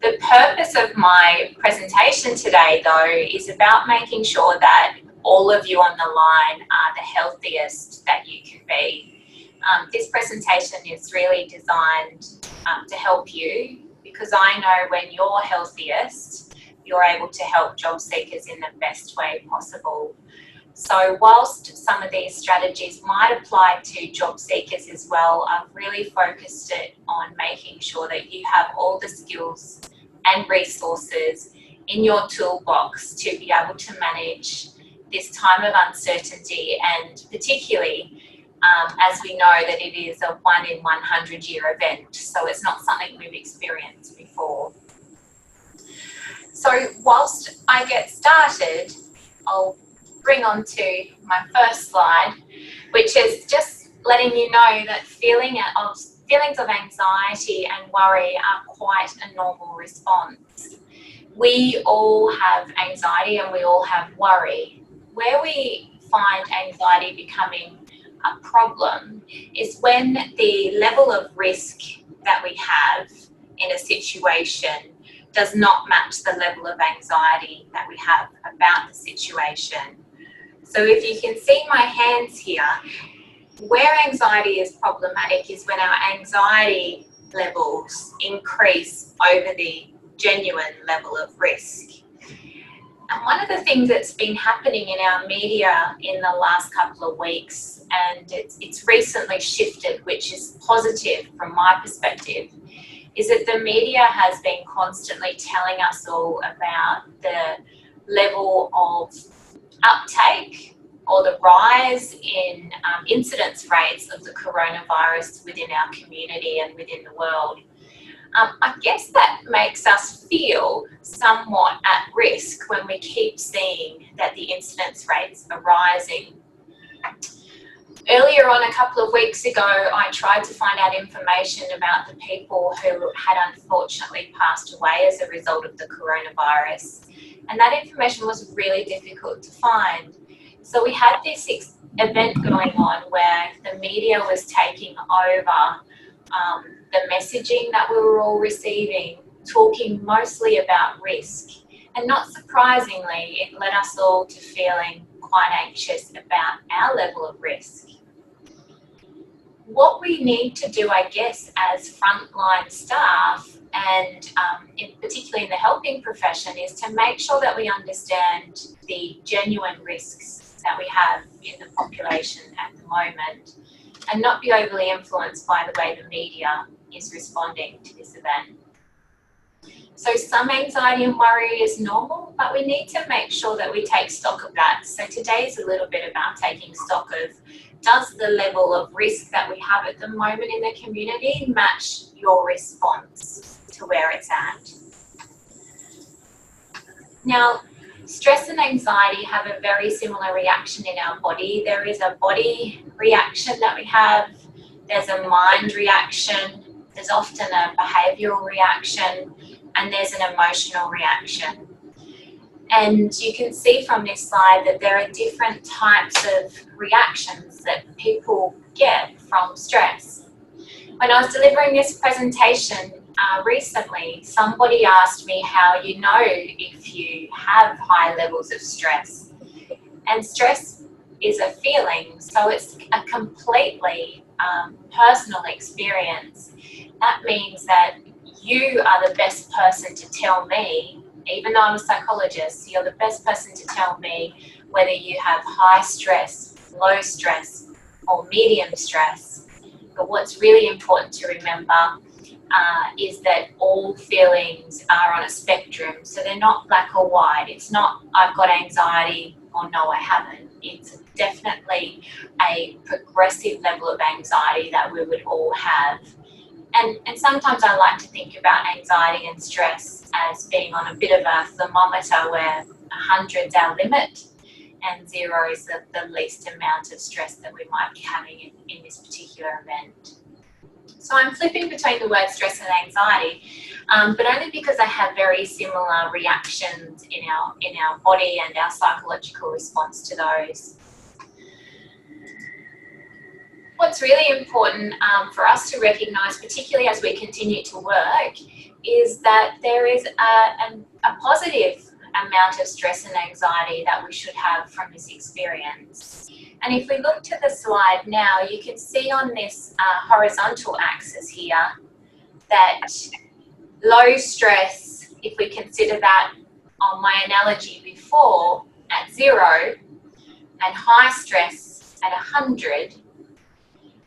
The purpose of my presentation today, though, is about making sure that all of you on the line are the healthiest that you can be. This presentation is really designed to help you, because I know when you're healthiest, you're able to help job seekers in the best way possible. So whilst some of these strategies might apply to job seekers as well, I've really focused it on making sure that you have all the skills and resources in your toolbox to be able to manage this time of uncertainty, and particularly as we know that it is a 1 in 100 year event, so it's not something we've experienced before. So whilst I get started, I'll bring on to my first slide, which is just letting you know that feelings of anxiety and worry are quite a normal response. We all have anxiety and we all have worry. Where we find anxiety becoming a problem is when the level of risk that we have in a situation does not match the level of anxiety that we have about the situation. So if you can see my hands here, where anxiety is problematic is when our anxiety levels increase over the genuine level of risk. And one of the things that's been happening in our media in the last couple of weeks, and it's recently shifted, which is positive from my perspective, is that the media has been constantly telling us all about the level of uptake or the rise in incidence rates of the coronavirus within our community and within the world. I guess that makes us feel somewhat at risk when we keep seeing that the incidence rates are rising. Earlier on, a couple of weeks ago, I tried to find out information about the people who had unfortunately passed away as a result of the coronavirus, and that information was really difficult to find. So we had this event going on where the media was taking over the messaging that we were all receiving, talking mostly about risk. And not surprisingly, it led us all to feeling quite anxious about our level of risk. What we need to do, I guess, as frontline staff, and particularly in the helping profession, is to make sure that we understand the genuine risks that we have in the population at the moment, and not be overly influenced by the way the media is responding to this event. So some anxiety and worry is normal, but we need to make sure that we take stock of that. So today is a little bit about taking stock of, does the level of risk that we have at the moment in the community match your response to where it's at? Now, stress and anxiety have a very similar reaction in our body. There is a body reaction that we have, there's a mind reaction, there's often a behavioural reaction, and there's an emotional reaction. And you can see from this slide that there are different types of reactions that people get from stress. When I was delivering this presentation recently, somebody asked me how you know if you have high levels of stress. And stress is a feeling, so it's a completely personal experience. That means that you are the best person to tell me, even though I'm a psychologist, you're the best person to tell me whether you have high stress, low stress, or medium stress. But what's really important to remember is that all feelings are on a spectrum, so they're not black or white. It's not I've got anxiety or no, I haven't. It's definitely a progressive level of anxiety that we would all have. And sometimes I like to think about anxiety and stress as being on a bit of a thermometer where 100's our limit and 0 is the least amount of stress that we might be having in this particular event. So I'm flipping between the word stress and anxiety, but only because I have very similar reactions in our body and our psychological response to those. What's really important for us to recognise, particularly as we continue to work, is that there is a positive amount of stress and anxiety that we should have from this experience. And if we look to the slide now, you can see on this horizontal axis here that low stress, if we consider that on my analogy before, at 0, and high stress at 100,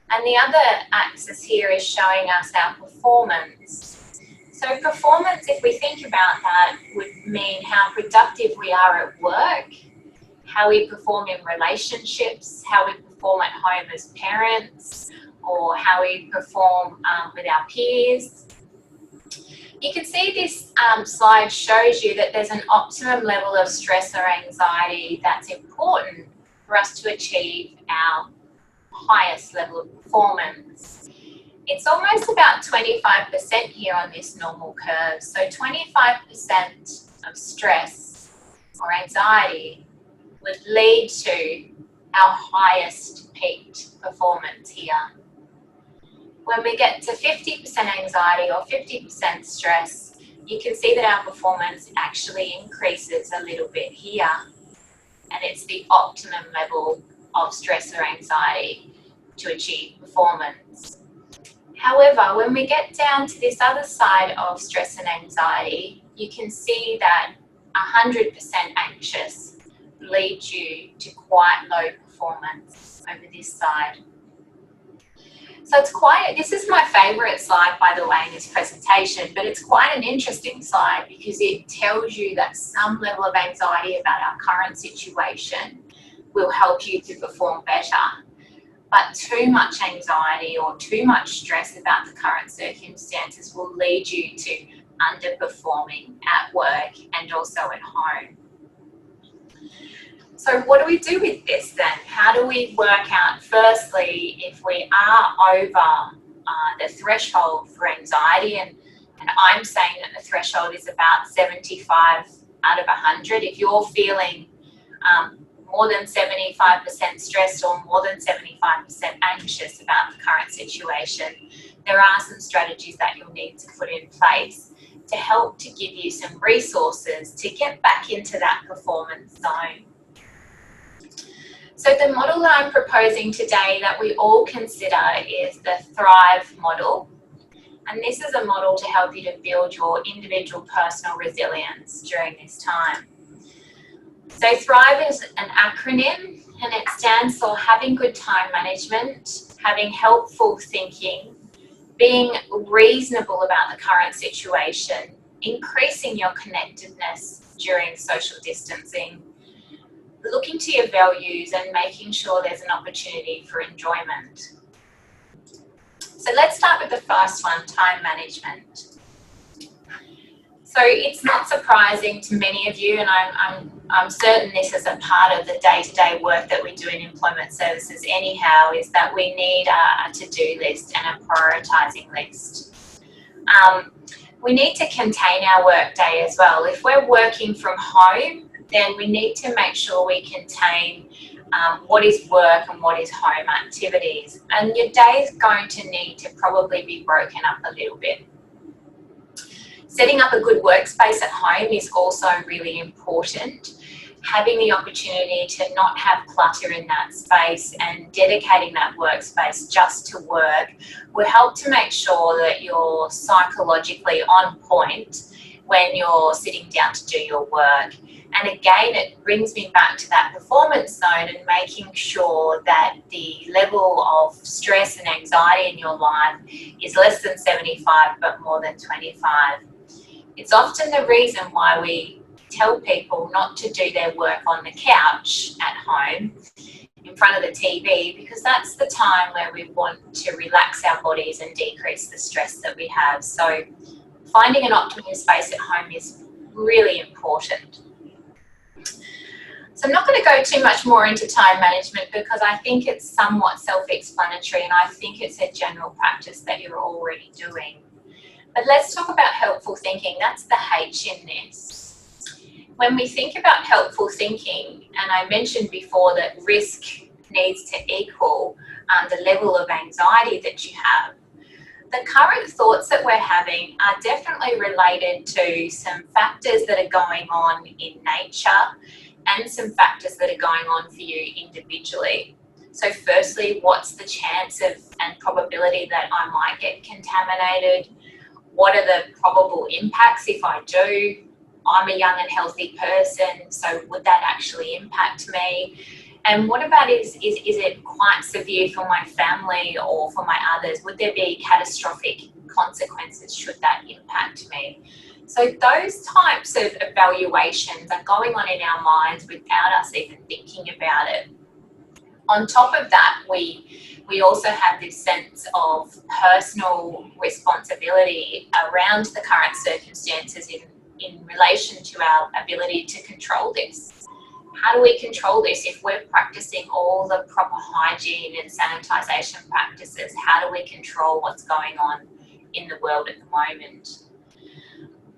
and the other axis here is showing us our performance. So performance, if we think about that, would mean how productive we are at work, how we perform in relationships, how we perform at home as parents, or how we perform with our peers. You can see this slide shows you that there's an optimum level of stress or anxiety that's important for us to achieve our highest level of performance. It's almost about 25% here on this normal curve. So 25% of stress or anxiety would lead to our highest peaked performance here. When we get to 50% anxiety or 50% stress, you can see that our performance actually increases a little bit here. And it's the optimum level of stress or anxiety to achieve performance. However, when we get down to this other side of stress and anxiety, you can see that 100% anxious leads you to quite low performance over this side. So this is my favourite slide, by the way, in this presentation, but it's quite an interesting slide because it tells you that some level of anxiety about our current situation will help you to perform better. But too much anxiety or too much stress about the current circumstances will lead you to underperforming at work and also at home. So what do we do with this then? How do we work out, firstly, if we are over the threshold for anxiety, and I'm saying that the threshold is about 75 out of 100. If you're feeling more than 75% stressed or more than 75% anxious about the current situation, there are some strategies that you'll need to put in place to help to give you some resources to get back into that performance zone. So the model that I'm proposing today that we all consider is the Thrive model. And this is a model to help you to build your individual personal resilience during this time. So Thrive is an acronym, and it stands for having good time management, having helpful thinking, being reasonable about the current situation, increasing your connectedness during social distancing, looking to your values and making sure there's an opportunity for enjoyment. So let's start with the first one, time management. So it's not surprising to many of you, and I'm certain this is a part of the day-to-day work that we do in employment services anyhow, is that we need a to-do list and a prioritising list. We need to contain our workday as well. If we're working from home, then we need to make sure we contain what is work and what is home activities. And your day is going to need to probably be broken up a little bit. Setting up a good workspace at home is also really important. Having the opportunity to not have clutter in that space and dedicating that workspace just to work will help to make sure that you're psychologically on point when you're sitting down to do your work. And again, it brings me back to that performance zone and making sure that the level of stress and anxiety in your life is less than 75 but more than 25. It's often the reason why we tell people not to do their work on the couch at home in front of the TV, because that's the time where we want to relax our bodies and decrease the stress that we have. So finding an optimal space at home is really important. So I'm not going to go too much more into time management because I think it's somewhat self-explanatory and I think it's a general practice that you're already doing. But let's talk about helpful thinking. That's the H in this. When we think about helpful thinking, and I mentioned before that risk needs to equal the level of anxiety that you have. The current thoughts that we're having are definitely related to some factors that are going on in nature and some factors that are going on for you individually. So firstly, what's the chance of and probability that I might get contaminated? What are the probable impacts if I do? I'm a young and healthy person, so would that actually impact me? And what about is it quite severe for my family or for my others? Would there be catastrophic consequences should that impact me? So those types of evaluations are going on in our minds without us even thinking about it. On top of that, we also have this sense of personal responsibility around the current circumstances in relation to our ability to control this. How do we control this if we're practicing all the proper hygiene and sanitisation practices? How do we control what's going on in the world at the moment?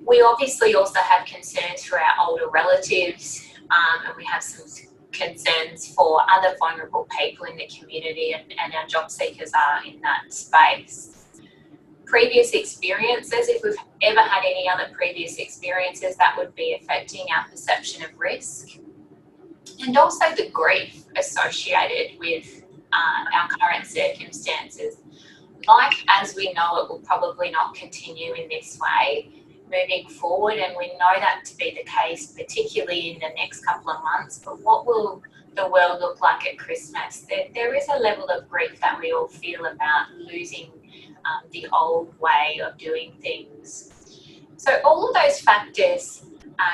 We obviously also have concerns for our older relatives, and we have some concerns for other vulnerable people in the community, and our job seekers are in that space. Previous experiences, if we've ever had any other previous experiences, that would be affecting our perception of risk. And also the grief associated with our current circumstances. Life as we know it will probably not continue in this way moving forward, and we know that to be the case, particularly in the next couple of months. But what will the world look like at Christmas? There is a level of grief that we all feel about losing the old way of doing things. So all of those factors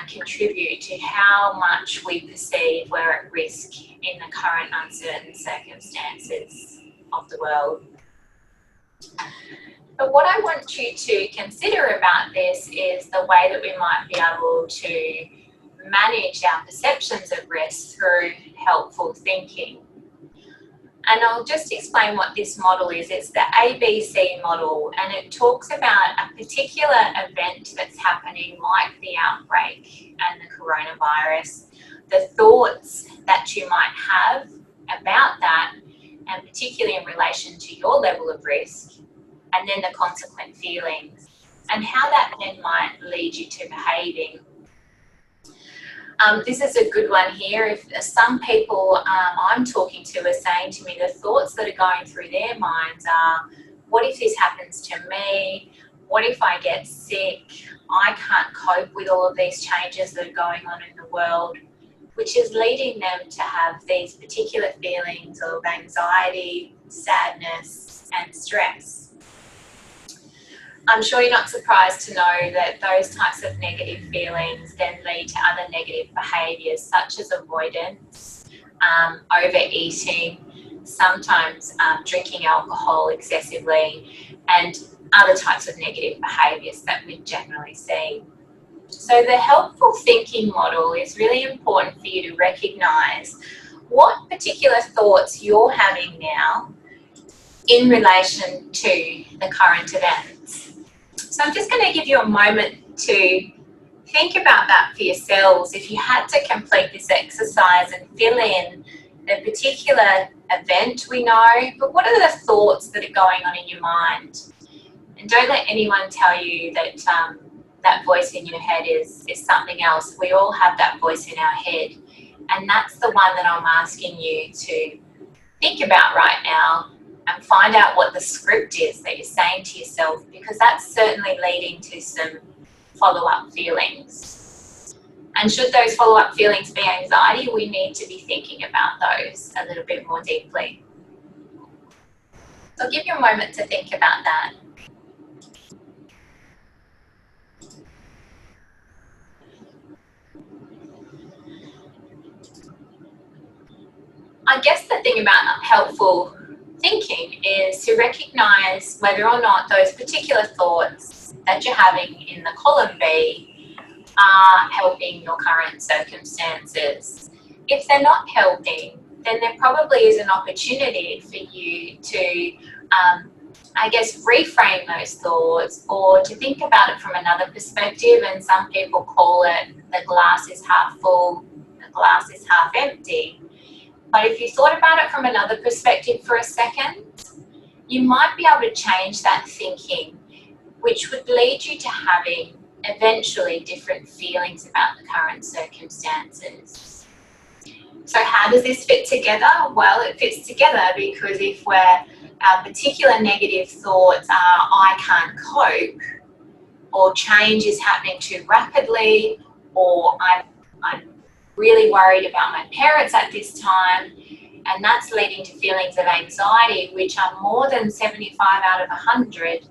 contribute to how much we perceive we're at risk in the current uncertain circumstances of the world. But what I want you to consider about this is the way that we might be able to manage our perceptions of risk through helpful thinking. And I'll just explain what this model is. It's the ABC model, and it talks about a particular event that's happening, like the outbreak and the coronavirus, the thoughts that you might have about that, and particularly in relation to your level of risk, and then the consequent feelings, and how that then might lead you to behaving. This is a good one here. If some people I'm talking to are saying to me the thoughts that are going through their minds are, what if this happens to me? What if I get sick? I can't cope with all of these changes that are going on in the world, which is leading them to have these particular feelings of anxiety, sadness, and stress. I'm sure you're not surprised to know that those types of negative feelings then lead to other negative behaviours such as avoidance, overeating, sometimes drinking alcohol excessively, and other types of negative behaviours that we generally see. So the helpful thinking model is really important for you to recognise what particular thoughts you're having now in relation to the current events. So I'm just going to give you a moment to think about that for yourselves. If you had to complete this exercise and fill in the particular event we know, but what are the thoughts that are going on in your mind? And don't let anyone tell you that that voice in your head is something else. We all have that voice in our head, and that's the one that I'm asking you to think about right now and find out what the script is that you're saying to yourself, because that's certainly leading to some follow-up feelings. And should those follow-up feelings be anxiety, we need to be thinking about those a little bit more deeply. So I'll give you a moment to think about that. I guess the thing about helpful thinking is to recognise whether or not those particular thoughts that you're having in the column B are helping your current circumstances. If they're not helping, then there probably is an opportunity for you to, reframe those thoughts, or to think about it from another perspective. And some people call it the glass is half full, the glass is half empty. But if you thought about it from another perspective for a second, you might be able to change that thinking, which would lead you to having eventually different feelings about the current circumstances. So how does this fit together? Well, it fits together because if our particular negative thoughts are, I can't cope, or change is happening too rapidly, or I'm really worried about my parents at this time, and that's leading to feelings of anxiety, which are more than 75 out of 100,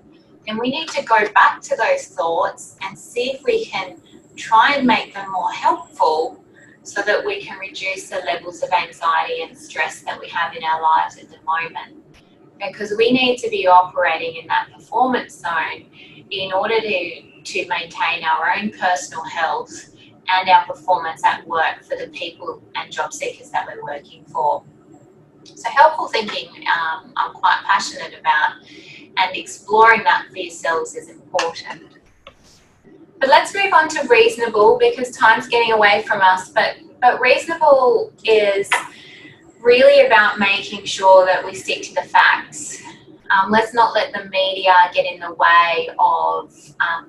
then we need to go back to those thoughts and see if we can try and make them more helpful so that we can reduce the levels of anxiety and stress that we have in our lives at the moment. Because we need to be operating in that performance zone in order to maintain our own personal health and our performance at work for the people and job seekers that we're working for. So helpful thinking, I'm quite passionate about, and exploring that for yourselves is important. But let's move on to reasonable, because time's getting away from us. But reasonable is really about making sure that we stick to the facts. Let's not let the media get in the way of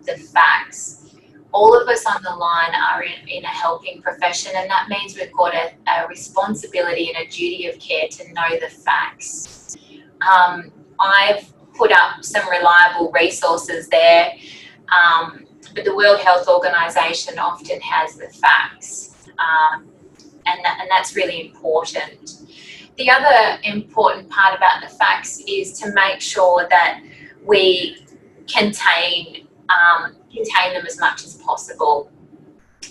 the facts. All of us on the line are in a helping profession, and that means we've got a responsibility and a duty of care to know the facts. I've put up some reliable resources there, but the World Health Organization often has the facts, and that's really important. The other important part about the facts is to make sure that we contain them as much as possible.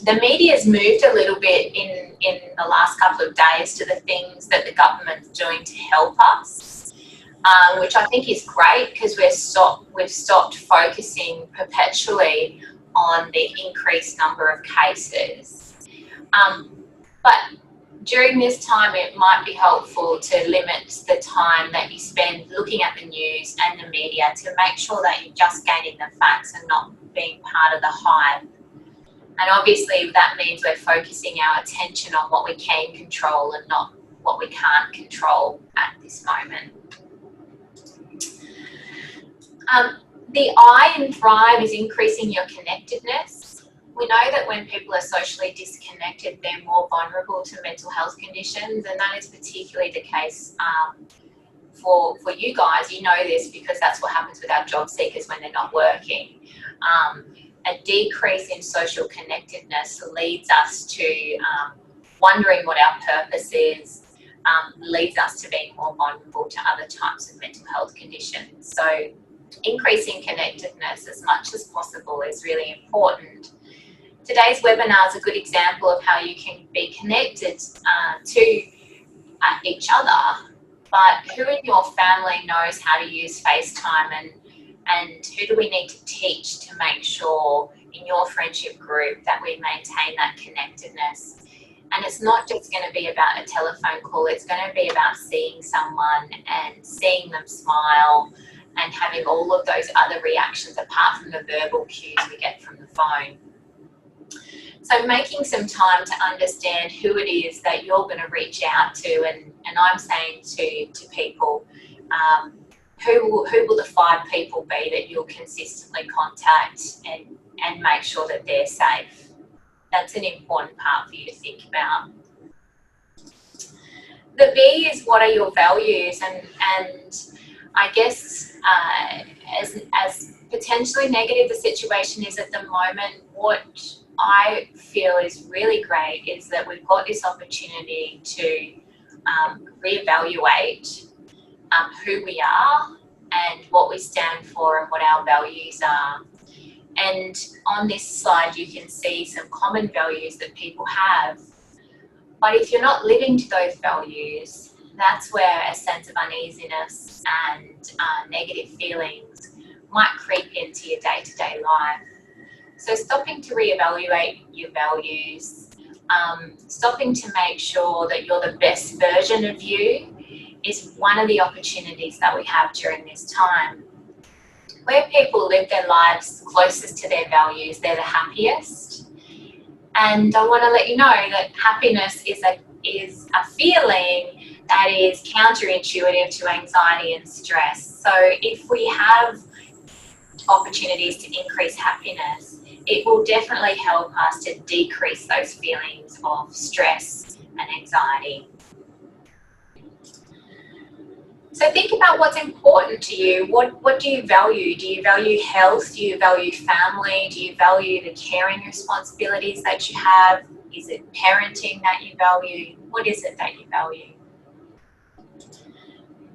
The media's moved a little bit in the last couple of days to the things that the government's doing to help us, which I think is great, because we've stopped focusing perpetually on the increased number of cases. But during this time, it might be helpful to limit the time that you spend looking at the news and the media to make sure that you're just gaining the facts and not being part of the hype. And obviously that means we're focusing our attention on what we can control and not what we can't control at this moment. The I in Thrive is increasing your connectedness. We know that when people are socially disconnected, they're more vulnerable to mental health conditions, and that is particularly the case for you guys. You know this because that's what happens with our job seekers when they're not working. A decrease in social connectedness leads us to wondering what our purpose is, leads us to being more vulnerable to other types of mental health conditions. So increasing connectedness as much as possible is really important. Today's webinar is a good example of how you can be connected to each other, but who in your family knows how to use FaceTime, and who do we need to teach to make sure in your friendship group that we maintain that connectedness? And it's not just going to be about a telephone call, it's going to be about seeing someone and seeing them smile and having all of those other reactions apart from the verbal cues we get from the phone. So making some time to understand who it is that you're going to reach out to, and I'm saying to people, who will the 5 people be that you'll consistently contact and make sure that they're safe? That's an important part for you to think about. The B is, what are your values? And I guess as potentially negative the situation is at the moment, what I feel is really great is that we've got this opportunity to reevaluate who we are and what we stand for and what our values are. And on this slide you can see some common values that people have. But if you're not living to those values, that's where a sense of uneasiness and negative feelings might creep into your day-to-day life. So stopping to reevaluate your values, stopping to make sure that you're the best version of you is one of the opportunities that we have during this time. Where people live their lives closest to their values, they're the happiest. And I want to let you know that happiness is is a feeling that is counterintuitive to anxiety and stress. So if we have opportunities to increase happiness, it will definitely help us to decrease those feelings of stress and anxiety. So think about what's important to you. What do you value? Do you value health? Do you value family? Do you value the caring responsibilities that you have? Is it parenting that you value? What is it that you value?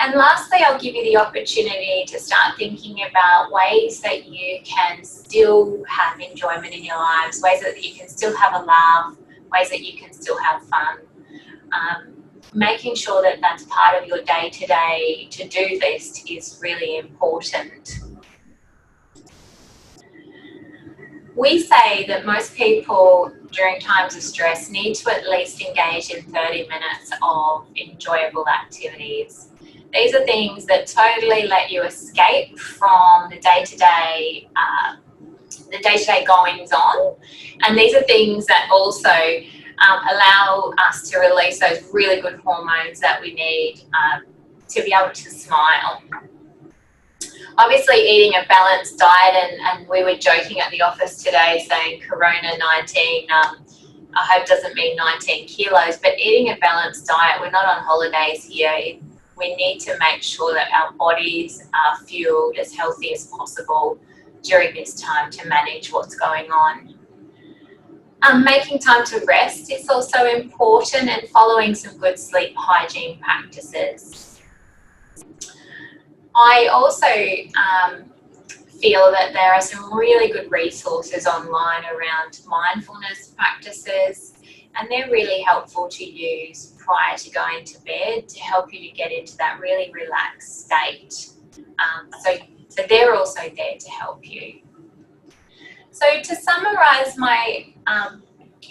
And lastly, I'll give you the opportunity to start thinking about ways that you can still have enjoyment in your lives, ways that you can still have a laugh, ways that you can still have fun. Making sure that that's part of your day-to-day to-do list is really important. We say that most people during times of stress need to at least engage in 30 minutes of enjoyable activities. These are things that totally let you escape from the day-to-day goings on, and these are things that also allow us to release those really good hormones that we need to be able to smile. Obviously, eating a balanced diet, and we were joking at the office today saying Corona-19, I hope doesn't mean 19 kilos, but eating a balanced diet, we're not on holidays here. We need to make sure that our bodies are fueled as healthy as possible during this time to manage what's going on. Making time to rest is also important, and following some good sleep hygiene practices. I also feel that there are some really good resources online around mindfulness practices, and they're really helpful to use prior to going to bed to help you to get into that really relaxed state. So they're also there to help you. So to summarise my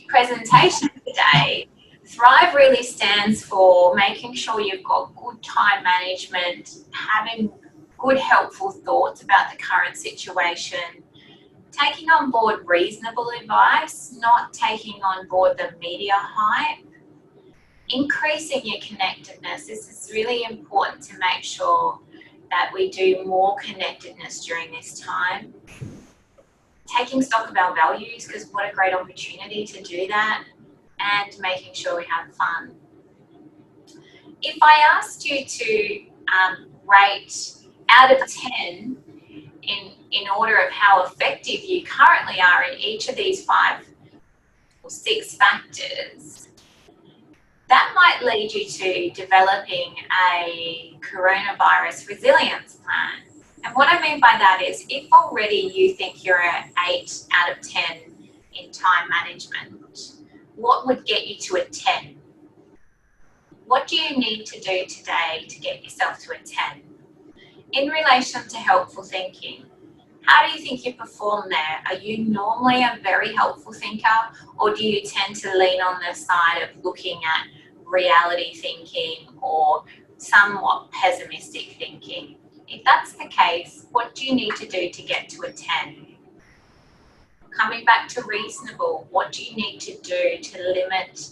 presentation today, Thrive really stands for making sure you've got good time management, having good helpful thoughts about the current situation, taking on board reasonable advice, not taking on board the media hype, increasing your connectedness. This is really important to make sure that we do more connectedness during this time. Taking stock of our values, because what a great opportunity to do that, and making sure we have fun. If I asked you to rate out of 10 in order of how effective you currently are in each of these 5 or 6 factors, that might lead you to developing a coronavirus resilience plan. And what I mean by that is, if already you think you're at 8 out of 10 in time management, what would get you to a 10? What do you need to do today to get yourself to a 10? In relation to helpful thinking, how do you think you perform there? Are you normally a very helpful thinker, or do you tend to lean on the side of looking at reality thinking or somewhat pessimistic thinking? If that's the case, what do you need to do to get to a 10? Coming back to reasonable, what do you need to do to limit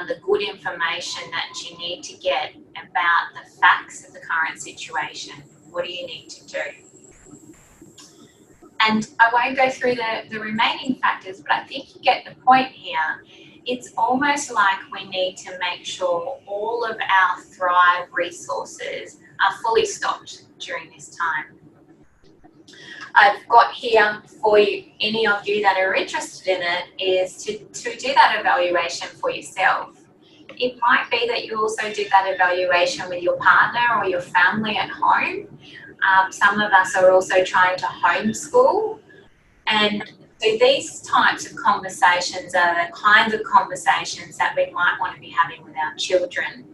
the good information that you need to get about the facts of the current situation? What do you need to do? And I won't go through the remaining factors, but I think you get the point here. It's almost like we need to make sure all of our Thrive resources are fully stocked during this time. I've got here for you, any of you that are interested in it, is to do that evaluation for yourself. It might be that you also do that evaluation with your partner or your family at home. Some of us are also trying to homeschool. And so these types of conversations are the kinds of conversations that we might want to be having with our children.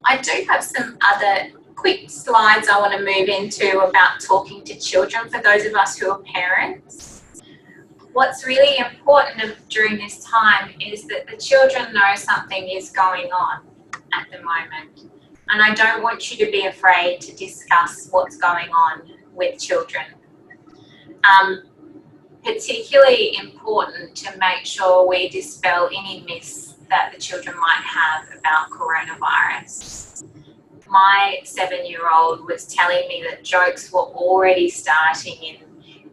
I do have some other quick slides I want to move into about talking to children for those of us who are parents. What's really important during this time is that the children know something is going on at the moment. And I don't want you to be afraid to discuss what's going on with children. Particularly important to make sure we dispel any myths that the children might have about coronavirus. My 7-year-old was telling me that jokes were already starting in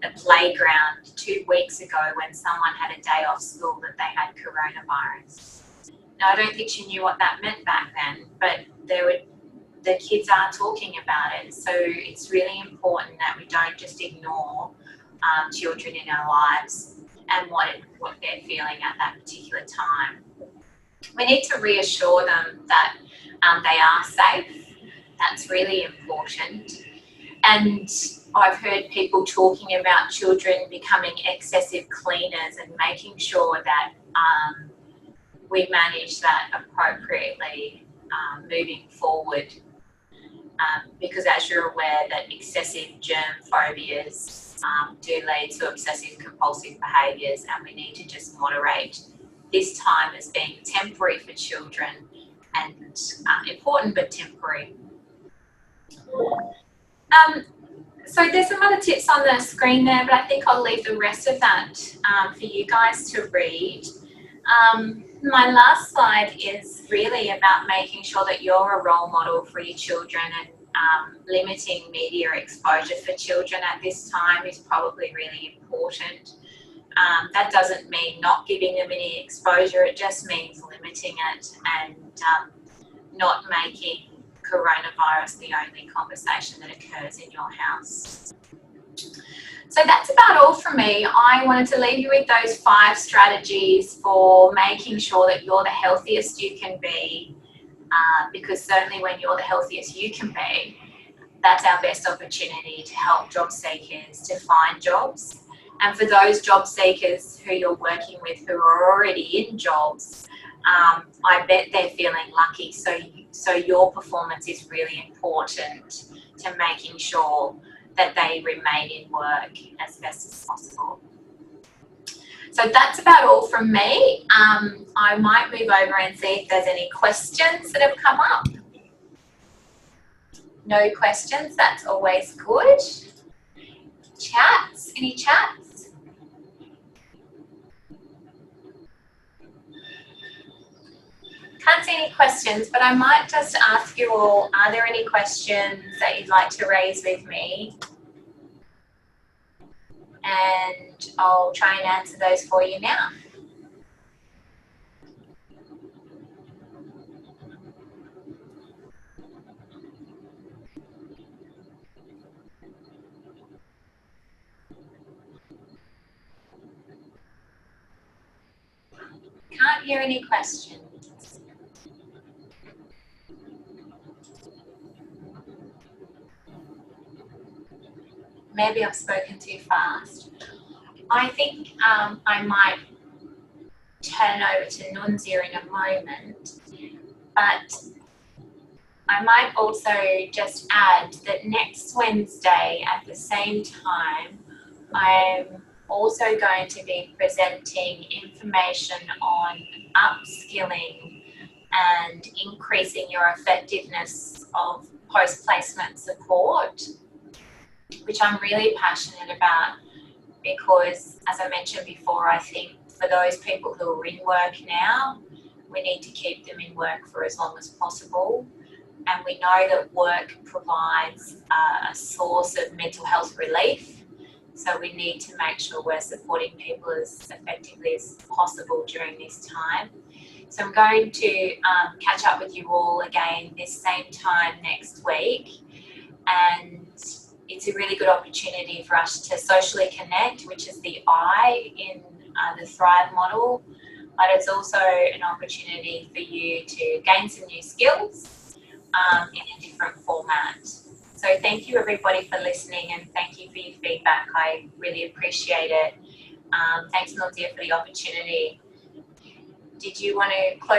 the playground 2 weeks ago when someone had a day off school that they had coronavirus. Now, I don't think she knew what that meant back then, but the kids are talking about it. So it's really important that we don't just ignore children in our lives and what they're feeling at that particular time. We need to reassure them that they are safe. That's really important. And I've heard people talking about children becoming excessive cleaners and making sure that we manage that appropriately moving forward. Because as you're aware that excessive germ phobias do lead to obsessive compulsive behaviours, and we need to just moderate this time as being temporary for children and important but temporary. So there's some other tips on the screen there, but I think I'll leave the rest of that for you guys to read. My last slide is really about making sure that you're a role model for your children, and limiting media exposure for children at this time is probably really important. That doesn't mean not giving them any exposure, it just means limiting it and not making coronavirus the only conversation that occurs in your house. So that's about all from me. I wanted to leave you with those 5 strategies for making sure that you're the healthiest you can be, because certainly when you're the healthiest you can be, that's our best opportunity to help job seekers to find jobs. And for those job seekers who you're working with who are already in jobs, I bet they're feeling lucky. So your performance is really important to making sure that they remain in work as best as possible. So that's about all from me. I might move over and see if there's any questions that have come up. No questions, that's always good. Chats, any chats? Can't see any questions, but I might just ask you all, are there any questions that you'd like to raise with me? And I'll try and answer those for you now. Can't hear any questions. Maybe I've spoken too fast. I think I might turn over to Nunzia in a moment, but I might also just add that next Wednesday at the same time, I'm also going to be presenting information on upskilling and increasing your effectiveness of post-placement support, which I'm really passionate about because, as I mentioned before, I think for those people who are in work now, we need to keep them in work for as long as possible. And we know that work provides a source of mental health relief. So we need to make sure we're supporting people as effectively as possible during this time. So I'm going to catch up with you all again this same time next week. And it's a really good opportunity for us to socially connect, which is the I in the Thrive model. But it's also an opportunity for you to gain some new skills in a different format. So thank you everybody for listening, and thank you for your feedback. I really appreciate it. Thanks Nunzia for the opportunity. Did you want to close?